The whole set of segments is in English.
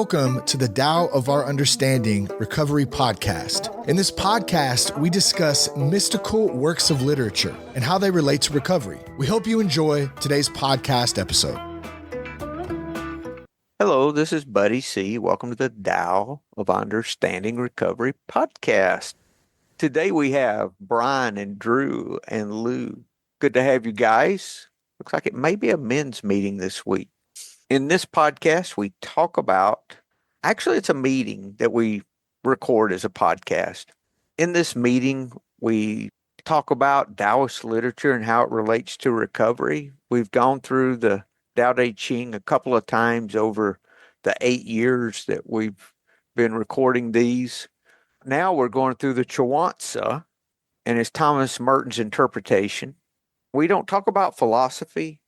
Welcome to the Tao of Our Understanding Recovery Podcast. In this podcast, we discuss mystical works of literature and how they relate to recovery. We hope you enjoy today's podcast episode. Hello, this is Buddy C. Welcome to the Tao of Understanding Recovery Podcast. Today we have Brian and Drew and Lou. Good to have you guys. Looks like it may be a men's meeting this week. In this podcast, we talk about, actually it's a meeting that we record as a podcast. In this meeting, we talk about Taoist literature and how it relates to recovery. We've gone through the Tao Te Ching a couple of times over the 8 years that we've been recording these. Now we're going through the Chuang Tzu, and it's Thomas Merton's interpretation. We don't talk about philosophy.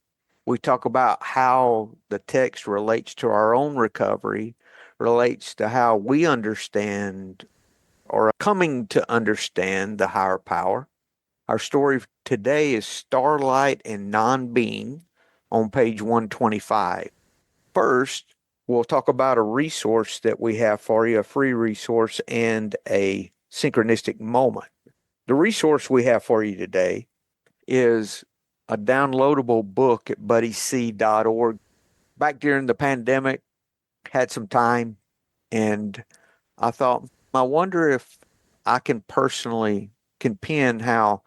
We talk about how the text relates to our own recovery, relates to how we understand or are coming to understand the higher power. Our story today is Starlight and Non-Being on page 125. First, we'll talk about a resource that we have for you, a free resource and a synchronistic moment. The resource we have for you today is a downloadable book at buddyc.org. Back during the pandemic, had some time, and I thought, I wonder if I can personally pin how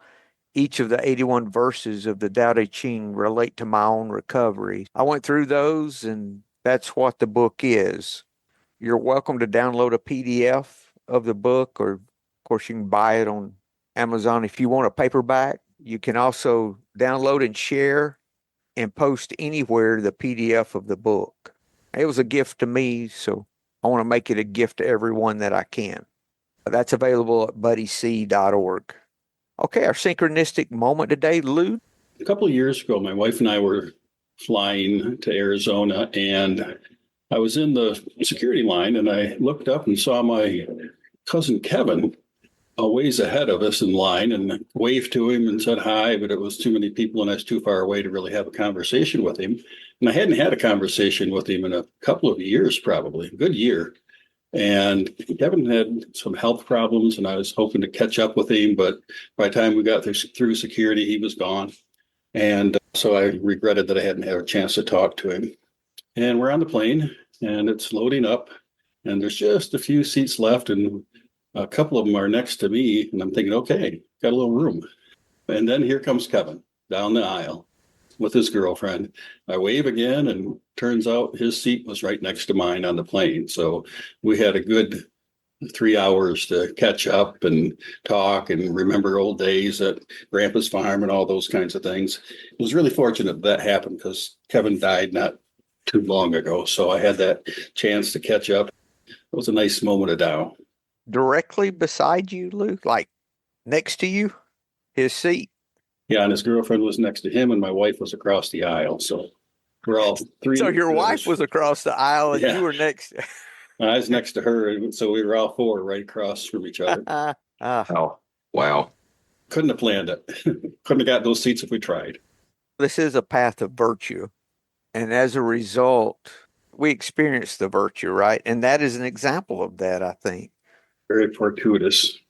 each of the 81 verses of the Tao Te Ching relate to my own recovery. I went through those, and that's what the book is. You're welcome to download a PDF of the book, or of course you can buy it on Amazon if you want a paperback. You can also download and share and post anywhere the PDF of the book. It was a gift to me, so I want to make it a gift to everyone that I can. That's available at buddyc.org. Okay, our synchronistic moment today, Lou. A couple of years ago, my wife and I were flying to Arizona, and I was in the security line, and I looked up and saw my cousin Kevin a ways ahead of us in line, and waved to him and said hi, but it was too many people and I was too far away to really have a conversation with him. And I hadn't had a conversation with him in a couple of years, probably a good year. And Kevin had some health problems, and I was hoping to catch up with him, but by the time we got through security, he was gone. And so I regretted that I hadn't had a chance to talk to him. And we're on the plane, and it's loading up, and there's just a few seats left, and a couple of them are next to me, and I'm thinking, okay, got a little room. And then here comes Kevin down the aisle with his girlfriend. I wave again, and turns out his seat was right next to mine on the plane. So we had a good 3 hours to catch up and talk and remember old days at Grandpa's farm and all those kinds of things. It was really fortunate that happened because Kevin died not too long ago. So I had that chance to catch up. It was a nice moment of Tao. Directly beside you, Lou, like next to you, his seat. Yeah, and his girlfriend was next to him, and my wife was across the aisle. So we're all three. So your wife was across the aisle, and you were next. I was next to her, and so we were all four right across from each other. Oh, wow. Couldn't have planned it. Couldn't have got those seats if we tried. This is a path of virtue, and as a result, we experience the virtue, right? And that is an example of that, I think. Very fortuitous.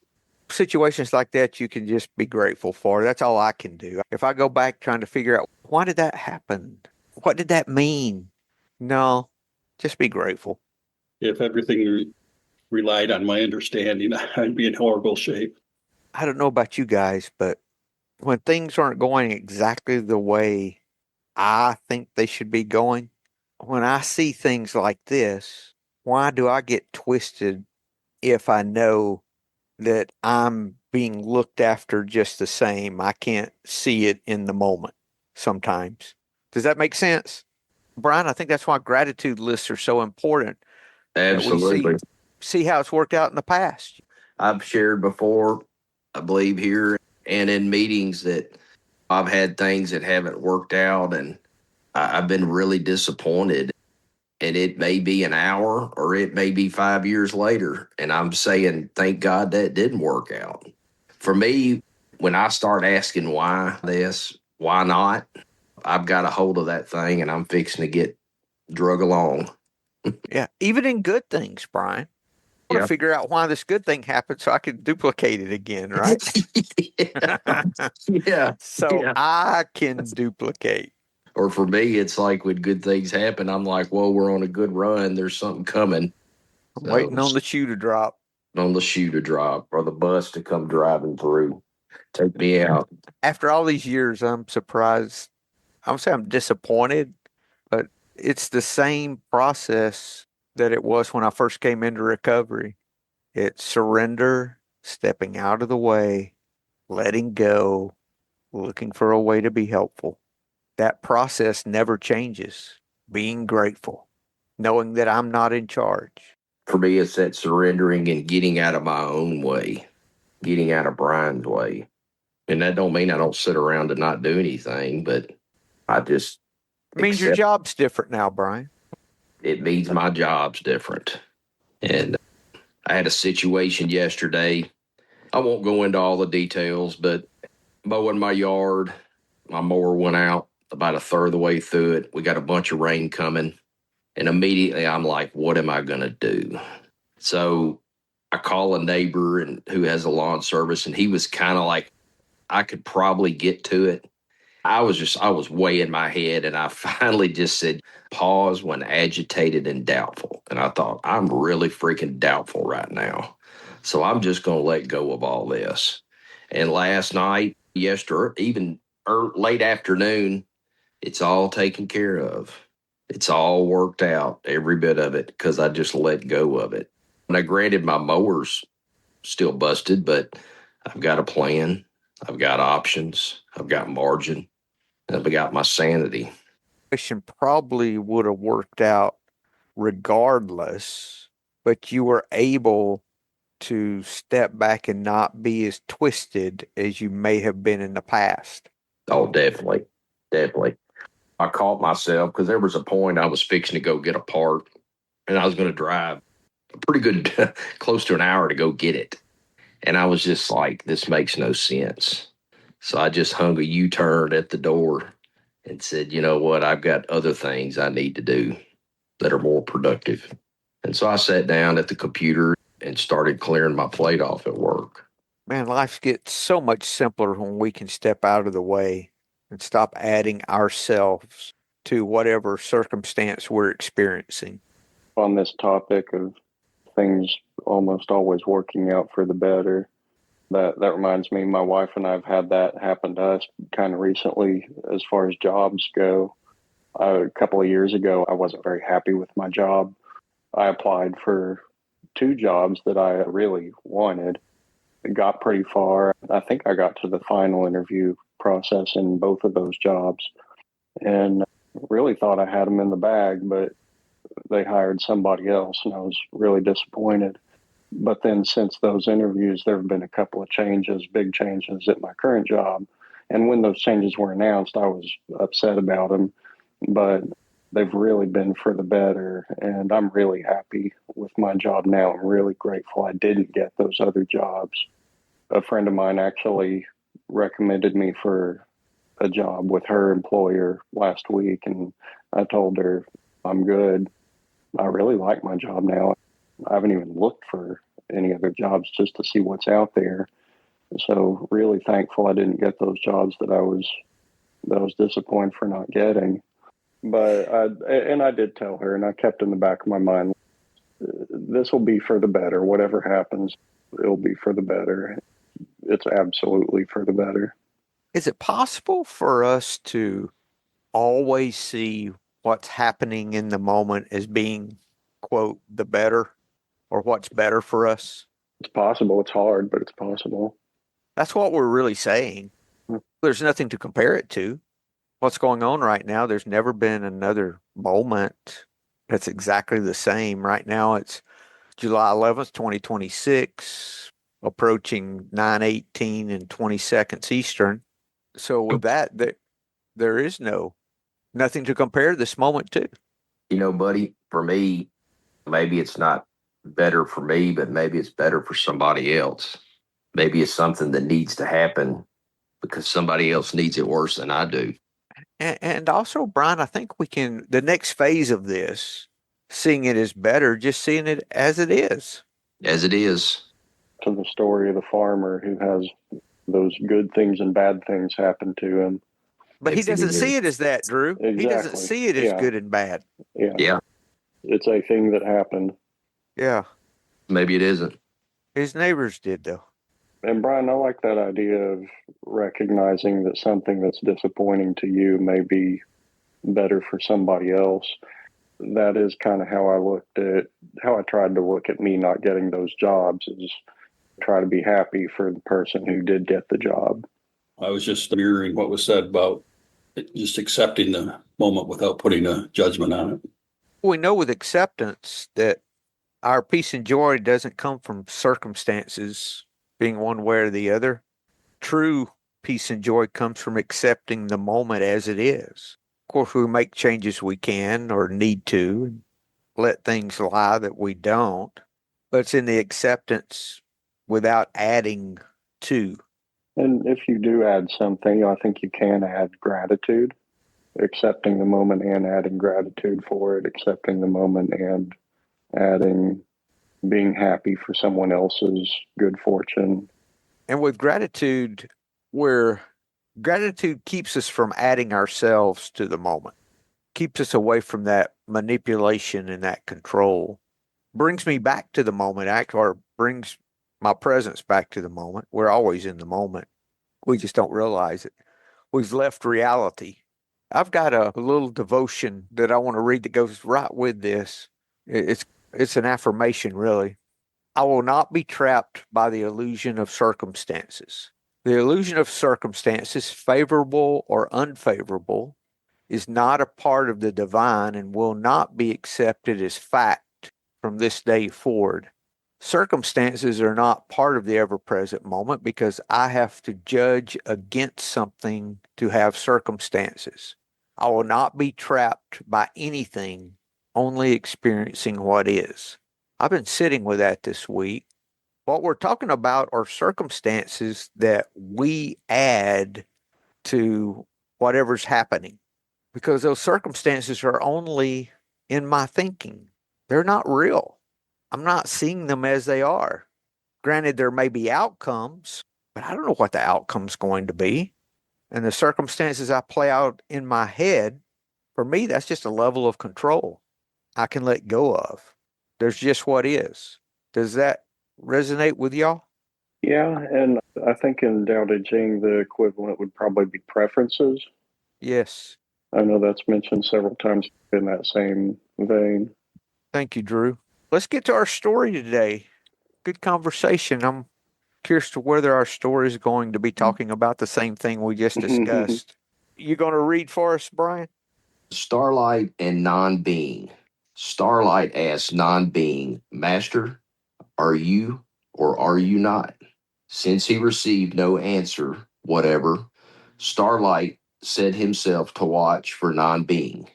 Situations like that you can just be grateful for. That's all I can do. If I go back trying to figure out, why did that happen? What did that mean? No, just be grateful. If everything relied on my understanding, I'd be in horrible shape. I don't know about you guys, but when things aren't going exactly the way I think they should be going, when I see things like this, why do I get twisted if I know that I'm being looked after just the same? I can't see it in the moment sometimes. Does that make sense? Brian, I think that's why gratitude lists are so important. Absolutely. See how it's worked out in the past. I've shared before, I believe here and in meetings, that I've had things that haven't worked out, and I've been really disappointed. And it may be an hour or it may be 5 years later. And I'm saying, thank God that didn't work out. For me, when I start asking why this, why not, I've got a hold of that thing and I'm fixing to get drug along. Yeah. Even in good things, Brian. I want Yeah. to figure out why this good thing happened so I can duplicate it again, right? Yeah. So Yeah. I can duplicate. Or for me, it's like when good things happen, I'm like, whoa, we're on a good run. There's something coming. I'm So waiting on the shoe to drop. on the shoe to drop or the bus to come driving through, take me out. After all these years, I'm surprised. I'm saying I'm disappointed, but it's the same process that it was when I first came into recovery. It's surrender, stepping out of the way, letting go, looking for a way to be helpful. That process never changes. Being grateful, knowing that I'm not in charge. For me, it's that surrendering and getting out of my own way, getting out of Brian's way. And that don't mean I don't sit around and not do anything, but I just It means your accept job's different now, Brian. it means my job's different. And I had a situation yesterday. I won't go into all the details, but mowing my yard, my mower went out about a third of the way through it. We got a bunch of rain coming. And immediately I'm like, what am I going to do? So I call a neighbor and who has a lawn service, and he was kind of like, I could probably get to it. I was way in my head, and I finally just said, pause when agitated and doubtful. And I thought, I'm really freaking doubtful right now. So I'm just going to let go of all this. And last night, yesterday, even late afternoon, it's all taken care of. It's all worked out, every bit of it, because I just let go of it. Now, granted, my mower's still busted, but I've got a plan. I've got options. I've got margin. I've got my sanity. Question probably would have worked out regardless, but you were able to step back and not be as twisted as you may have been in the past. Oh, definitely. Definitely. I caught myself because there was a point I was fixing to go get a part, and I was going to drive a pretty good close to an hour to go get it. And I was just like, this makes no sense. So I just hung a U-turn at the door and said, you know what? I've got other things I need to do that are more productive. And so I sat down at the computer and started clearing my plate off at work. Man, life gets so much simpler when we can step out of the way and stop adding ourselves to whatever circumstance we're experiencing. On this topic of things almost always working out for the better, that reminds me, my wife and I have had that happen to us kind of recently as far as jobs go. A couple of years ago, I wasn't very happy with my job. I applied for 2 jobs that I really wanted. It got pretty far. I think I got to the final interview process in both of those jobs and really thought I had them in the bag, but they hired somebody else, and I was really disappointed. But then since those interviews, there have been a couple of changes, big changes at my current job. And when those changes were announced, I was upset about them, but they've really been for the better. And I'm really happy with my job now. I'm really grateful I didn't get those other jobs. A friend of mine actually recommended me for a job with her employer last week, and I told her I'm good. I really like my job now. I haven't even looked for any other jobs just to see what's out there. So really thankful I didn't get those jobs that I was disappointed for not getting. But I did tell her, and I kept in the back of my mind, this will be for the better. Whatever happens, it'll be for the better. It's absolutely for the better. Is it possible for us to always see what's happening in the moment as being, quote, the better or what's better for us? It's possible. It's hard, but it's possible. That's what we're really saying. There's nothing to compare it to. What's going on right now, there's never been another moment that's exactly the same. Right now, it's July 11th, 2026, approaching 9:18 and 20 seconds Eastern. So with that, there is nothing to compare this moment to. You know, buddy, for me, maybe it's not better for me, but maybe it's better for somebody else. Maybe it's something that needs to happen because somebody else needs it worse than I do. And also, Brian, I think the next phase of this seeing it as better, just seeing it as it is. As it is. To the story of the farmer who has those good things and bad things happen to him. But he doesn't see it as that, Drew. He doesn't Exactly. see it as good and bad. Yeah. Yeah. It's a thing that happened. Yeah. Maybe it isn't. His neighbors did, though. And Brian, I like that idea of recognizing that something that's disappointing to you may be better for somebody else. That is kind of how I tried to look at me not getting those jobs, is try to be happy for the person who did get the job. I was just mirroring what was said about just accepting the moment without putting a judgment on it. We know with acceptance that our peace and joy doesn't come from circumstances being one way or the other. True peace and joy comes from accepting the moment as it is. Of course, we make changes we can or need to, and let things lie that we don't, but it's in the acceptance without adding to. And if you do add something, I think you can add gratitude, accepting the moment and adding gratitude for it, accepting the moment and adding being happy for someone else's good fortune. And with gratitude, where gratitude keeps us from adding ourselves to the moment, keeps us away from that manipulation and that control, brings me back to the moment, or brings my presence back to the moment. We're always in the moment. We just don't realize it. We've left reality. I've got a little devotion that I want to read that goes right with this. It's an affirmation, really. I will not be trapped by the illusion of circumstances. The illusion of circumstances, favorable or unfavorable, is not a part of the divine and will not be accepted as fact from this day forward. Circumstances are not part of the ever-present moment because I have to judge against something to have circumstances. I will not be trapped by anything, only experiencing what is. I've been sitting with that this week. What we're talking about are circumstances that we add to whatever's happening, because those circumstances are only in my thinking. They're not real. I'm not seeing them as they are. Granted, there may be outcomes, but I don't know what the outcome's going to be. And the circumstances I play out in my head, for me, that's just a level of control I can let go of. There's just what is. Does that resonate with y'all? Yeah, and I think in Tao Te Ching, the equivalent would probably be preferences. Yes. I know that's mentioned several times in that same vein. Thank you, Drew. Let's get to our story today. Good conversation. I'm curious to whether our story is going to be talking about the same thing we just discussed. You going to read for us, Brian? Starlight and non-being. Starlight asked non-being, Master, are you or are you not? Since he received no answer, whatever, Starlight set himself to watch for non-being.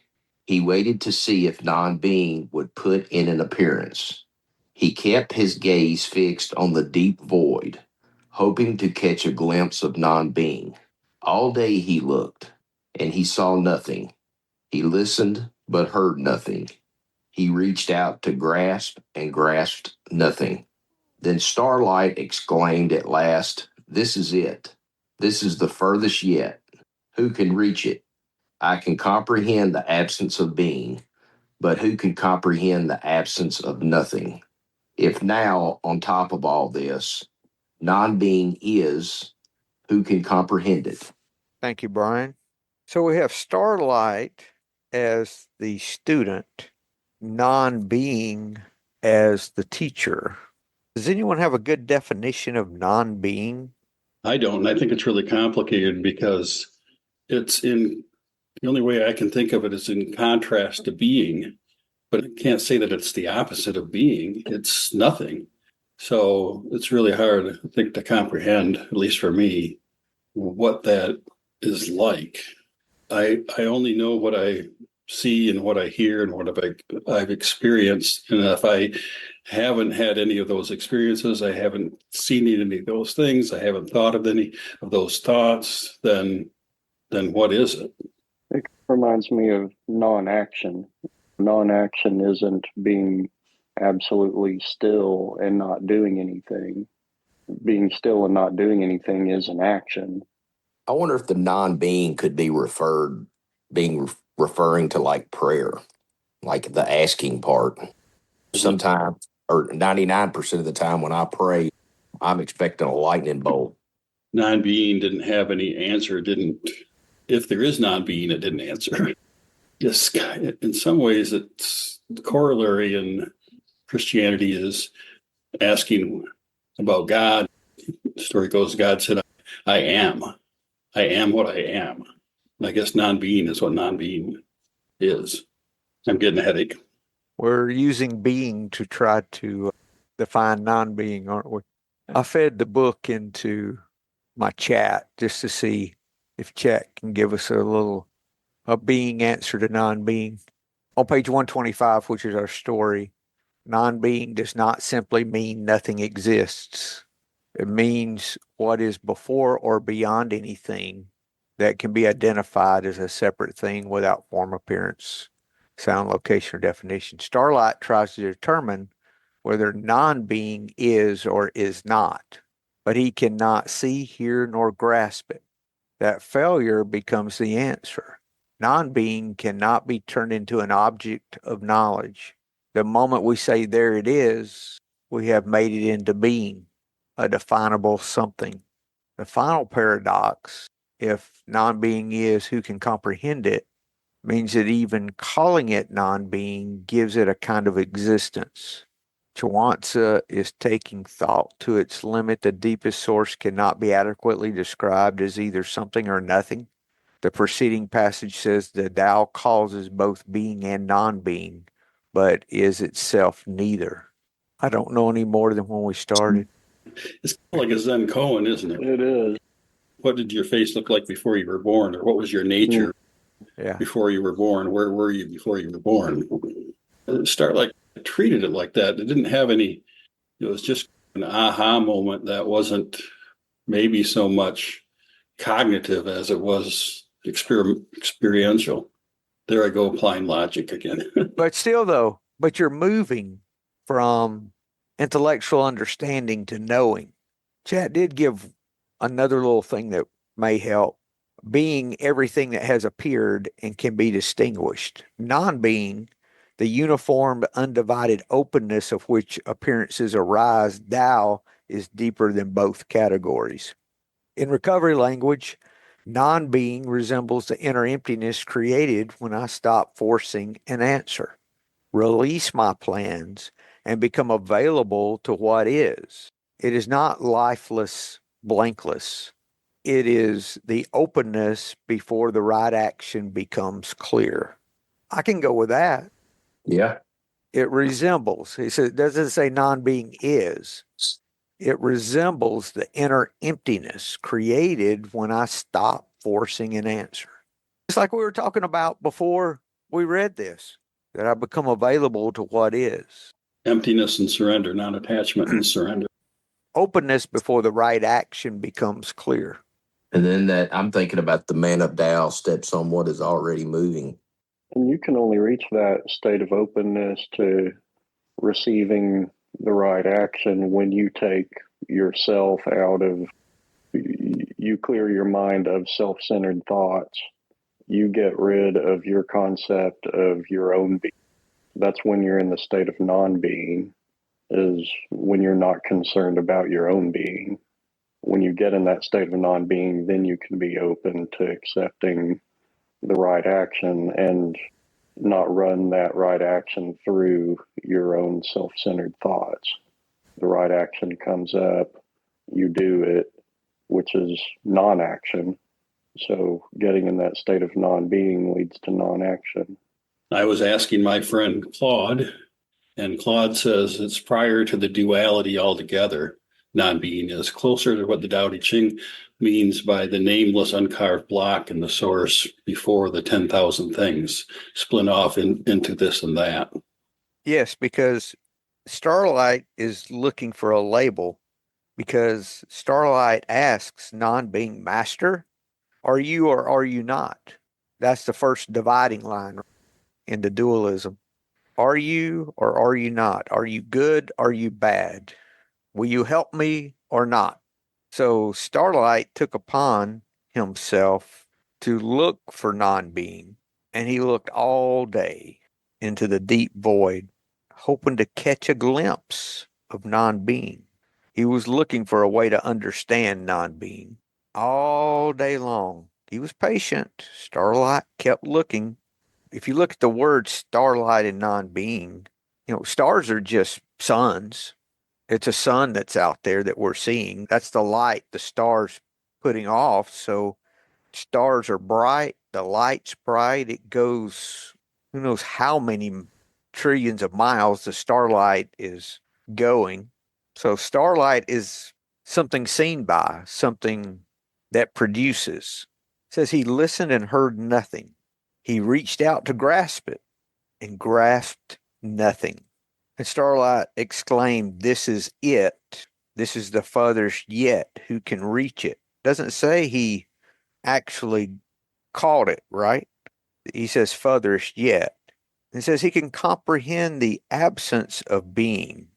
He waited to see if non-being would put in an appearance. He kept his gaze fixed on the deep void, hoping to catch a glimpse of non-being. All day he looked, and he saw nothing. He listened, but heard nothing. He reached out to grasp and grasped nothing. Then Starlight exclaimed at last, This is it. This is the furthest yet. Who can reach it? I can comprehend the absence of being, but who can comprehend the absence of nothing? If now, on top of all this, non-being is, who can comprehend it? Thank you, Brian. So we have Starlight as the student, non-being as the teacher. Does anyone have a good definition of non-being? I don't. I think it's really complicated because the only way I can think of it is in contrast to being, but I can't say that it's the opposite of being. It's nothing. So it's really hard, I think, to comprehend, at least for me, what that is like. I only know what I see and what I hear and what I've experienced. And if I haven't had any of those experiences, I haven't seen any of those things, I haven't thought of any of those thoughts, then what is it? It reminds me of non-action. Non-action isn't being absolutely still and not doing anything. Being still and not doing anything is an action. I wonder if the non-being could be referring to like prayer, like the asking part. Sometimes, or 99% of the time when I pray, I'm expecting a lightning bolt. Non-being didn't have any answer. If there is non-being, it didn't answer. Yes, in some ways, it's the corollary in Christianity is asking about God. The story goes, God said, I am what I am. And I guess non-being is what non-being is. I'm getting a headache. We're using being to try to define non-being, aren't we? I fed the book into my chat just to see if chat can give us a being answer to non-being. On page 125, which is our story, non-being does not simply mean nothing exists. It means what is before or beyond anything that can be identified as a separate thing without form, appearance, sound, location, or definition. Starlight tries to determine whether non-being is or is not, but he cannot see, hear, nor grasp it. That failure becomes the answer. Non-being cannot be turned into an object of knowledge. The moment we say there it is, we have made it into being, a definable something. The final paradox, if non-being is, who can comprehend it, means that even calling it non-being gives it a kind of existence. Chuang Tzu is taking thought to its limit. The deepest source cannot be adequately described as either something or nothing. The preceding passage says the Tao causes both being and non-being, but is itself neither. I don't know any more than when we started. It's kind of like a Zen koan, isn't it? It is. What did your face look like before you were born? Or what was your nature before you were born? Where were you before you were born? Starlight treated it like that. It didn't have any, it was just an aha moment that wasn't maybe so much cognitive as it was experiential. There I go applying logic again. But still, though, you're moving from intellectual understanding to knowing. Chat did give another little thing that may help. Being everything that has appeared and can be distinguished. Non-being, the uniformed, undivided openness of which appearances arise. Tao is deeper than both categories. In recovery language, non-being resembles the inner emptiness created when I stop forcing an answer, release my plans, and become available to what is. It is not lifeless, blankless. It is the openness before the right action becomes clear. I can go with that. Yeah. It resembles, it doesn't say non-being is. It resembles the inner emptiness created when I stop forcing an answer. It's like we were talking about before we read this, that I become available to what is. Emptiness and surrender, non-attachment and surrender. Openness before the right action becomes clear. And then that I'm thinking about the man of Tao steps on what is already moving. And you can only reach that state of openness to receiving the right action when you take yourself out of, you clear your mind of self-centered thoughts. You get rid of your concept of your own being. That's when you're in the state of non-being, is when you're not concerned about your own being. When you get in that state of non-being, then you can be open to accepting the right action and not run that right action through your own self-centered thoughts. The right action comes up, you do it, which is non-action. So getting in that state of non-being leads to non-action. I was asking my friend Claude, and Claude says it's prior to the duality altogether. Non-being is closer to what the Tao Te Ching means by the nameless uncarved block in the source before the 10,000 things split off into this and that. Yes, because Starlight is looking for a label, because Starlight asks non-being, master, are you or are you not? That's the first dividing line into dualism. Are you or are you not? Are you good? Are you bad? Will you help me or not? So Starlight took upon himself to look for non-being, and he looked all day into the deep void, hoping to catch a glimpse of non-being. He was looking for a way to understand non-being all day long. He was patient. Starlight kept looking. If you look at the word starlight and non-being, stars are just suns. It's a sun that's out there that we're seeing. That's the light the stars putting off. So stars are bright, the light's bright. It goes, who knows how many trillions of miles the starlight is going. So starlight is something seen by, something that produces. It says he listened and heard nothing. He reached out to grasp it and grasped nothing. And Starlight exclaimed, "This is it. This is the farthest yet. Who can reach it?" Doesn't say he actually caught it, right? He says farthest yet. It says he can comprehend the absence of being,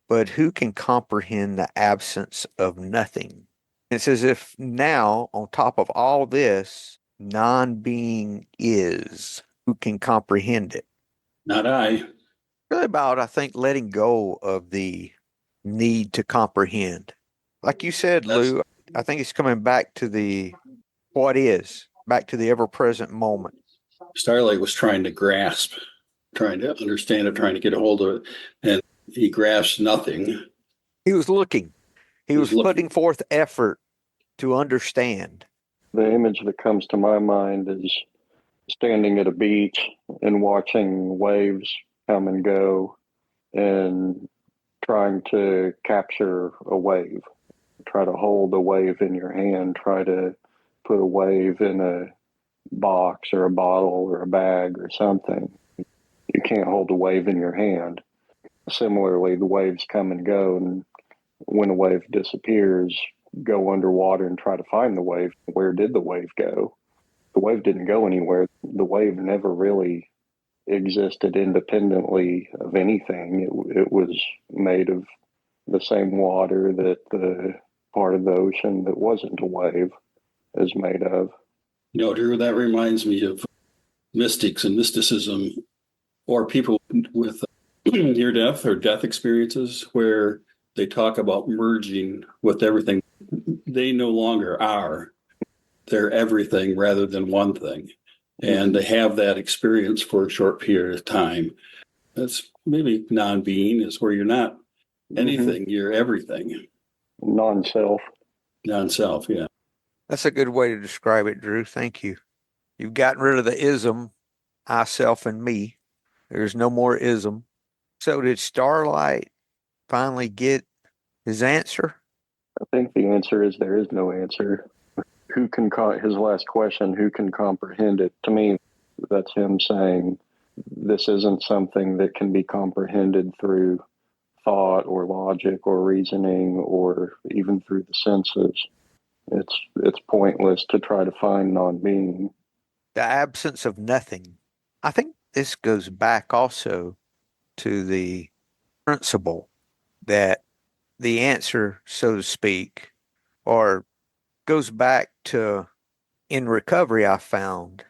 but who can comprehend the absence of nothing? It's as if now, on top of all this, non-being is. Who can comprehend it? Not I. Really about, I think, letting go of the need to comprehend. Like you said, Lou, I think it's coming back to the what is, back to the ever-present moment. Starlight was trying to grasp, trying to understand it, trying to get a hold of it, and he grasped nothing. He was looking. He was looking. putting forth effort to understand. The image that comes to my mind is standing at a beach and watching waves come and go and trying to capture a wave. Try to hold a wave in your hand, try to put a wave in a box or a bottle or a bag or something. You can't hold a wave in your hand. Similarly, the waves come and go, and when a wave disappears, go underwater and try to find the wave. Where did the wave go? The wave didn't go anywhere. The wave never really existed independently of anything. It was made of the same water that the part of the ocean that wasn't a wave is made of. Drew, that reminds me of mystics and mysticism, or people with near-death or death experiences where they talk about merging with everything. They no longer are. They're everything rather than one thing. And they have that experience for a short period of time. That's maybe non-being is where you're not anything, you're everything. Non-self. Non-self, yeah. That's a good way to describe it, Drew. Thank you. You've gotten rid of the ism, I, self, and me. There's no more ism. So did Starlight finally get his answer? I think the answer is there is no answer. Who can his last question, who can comprehend it? To me, that's him saying this isn't something that can be comprehended through thought or logic or reasoning or even through the senses. It's pointless to try to find non-being. The absence of nothing. I think this goes back also to the principle that the answer, so to speak, or goes back to in recovery, I found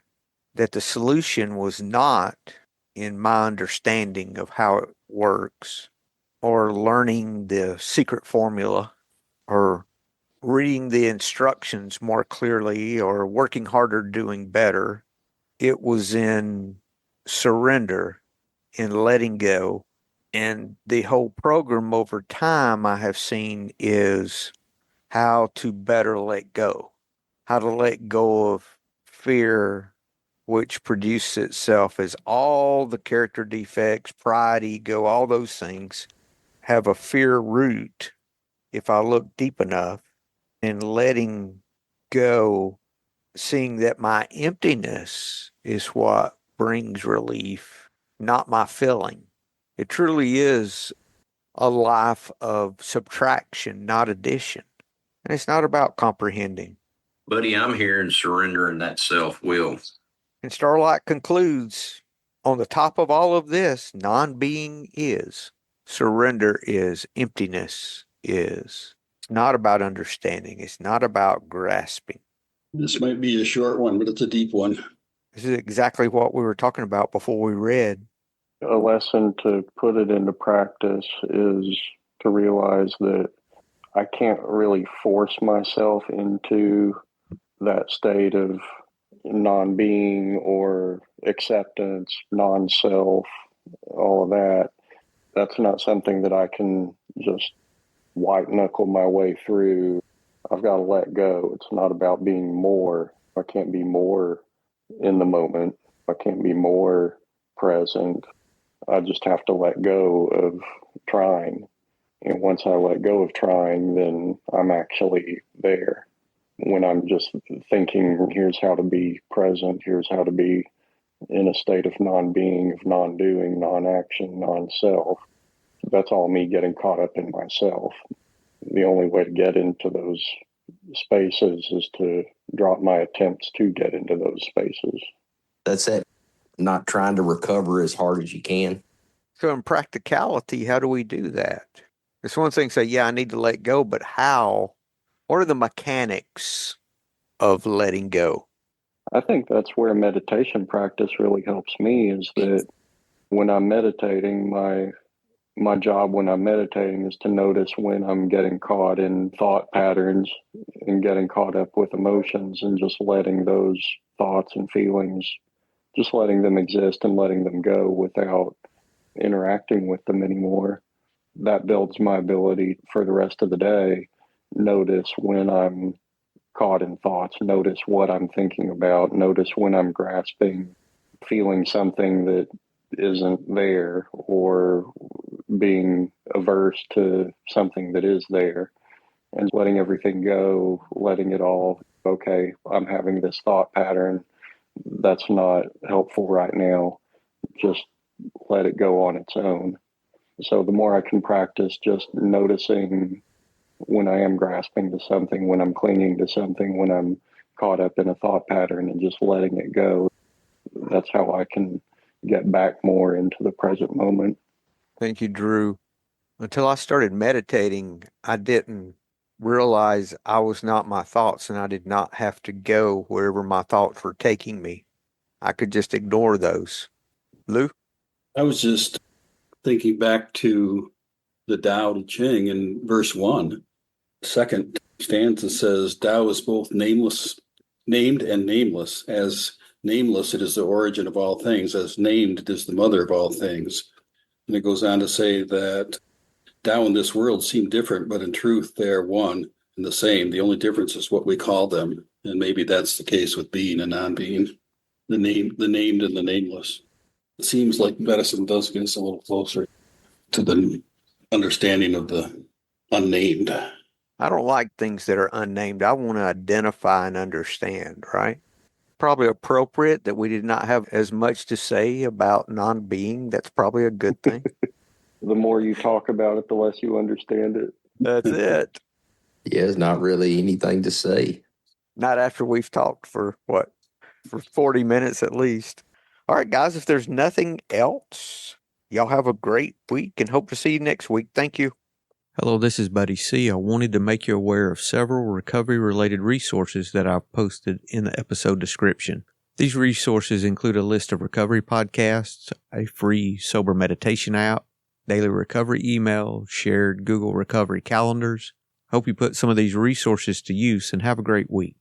that the solution was not in my understanding of how it works or learning the secret formula or reading the instructions more clearly or working harder, doing better. It was in surrender, in letting go. And the whole program over time I have seen is how to better let go, how to let go of fear, which produces itself as all the character defects, pride, ego, all those things have a fear root if I look deep enough, and letting go, seeing that my emptiness is what brings relief, not my filling. It truly is a life of subtraction, not addition. And it's not about comprehending. Buddy, I'm hearing surrendering that self-will. And Starlight concludes on the top of all of this, non-being is, surrender is, emptiness is. It's not about understanding. It's not about grasping. This might be a short one, but it's a deep one. This is exactly what we were talking about before we read. A lesson to put it into practice is to realize that I can't really force myself into that state of non-being or acceptance, non-self, all of that. That's not something that I can just white knuckle my way through. I've got to let go. It's not about being more. I can't be more in the moment. I can't be more present. I just have to let go of trying. And once I let go of trying, then I'm actually there. When I'm just thinking, here's how to be present, here's how to be in a state of non-being, of non-doing, non-action, non-self, that's all me getting caught up in myself. The only way to get into those spaces is to drop my attempts to get into those spaces. That's it. Not trying to recover as hard as you can. So in practicality, how do we do that? It's one thing to say, yeah, I need to let go, but how? What are the mechanics of letting go? I think that's where meditation practice really helps me, is that when I'm meditating, my job when I'm meditating is to notice when I'm getting caught in thought patterns and getting caught up with emotions, and just letting those thoughts and feelings, just letting them exist and letting them go without interacting with them anymore. That builds my ability for the rest of the day. Notice when I'm caught in thoughts, notice what I'm thinking about, notice when I'm grasping, feeling something that isn't there, or being averse to something that is there, and letting everything go, letting it all, okay, I'm having this thought pattern. That's not helpful right now. Just let it go on its own. So the more I can practice just noticing when I am grasping to something, when I'm clinging to something, when I'm caught up in a thought pattern, and just letting it go, that's how I can get back more into the present moment. Thank you, Drew. Until I started meditating, I didn't realize I was not my thoughts, and I did not have to go wherever my thoughts were taking me. I could just ignore those. Lou? I was just thinking back to the Tao Te Ching in verse 1. Second stanza says, Tao is both nameless, named and nameless. As nameless, it is the origin of all things. As named, it is the mother of all things. And it goes on to say that Tao and this world seem different, but in truth, they are one and the same. The only difference is what we call them. And maybe that's the case with being and non-being, the named and the nameless. It seems like medicine does get us a little closer to the understanding of the unnamed. I don't like things that are unnamed. I want to identify and understand, right? Probably appropriate that we did not have as much to say about non-being. That's probably a good thing. The more you talk about it, the less you understand it. That's it. Yeah, there's not really anything to say. Not after we've talked for 40 minutes at least. All right, guys, if there's nothing else, y'all have a great week and hope to see you next week. Thank you. Hello, this is Buddy C. I wanted to make you aware of several recovery-related resources that I've posted in the episode description. These resources include a list of recovery podcasts, a free sober meditation app, daily recovery email, shared Google recovery calendars. Hope you put some of these resources to use and have a great week.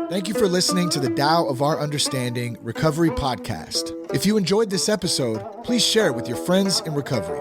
Thank you for listening to the Tao of Our Understanding Recovery Podcast. If you enjoyed this episode, please share it with your friends in recovery.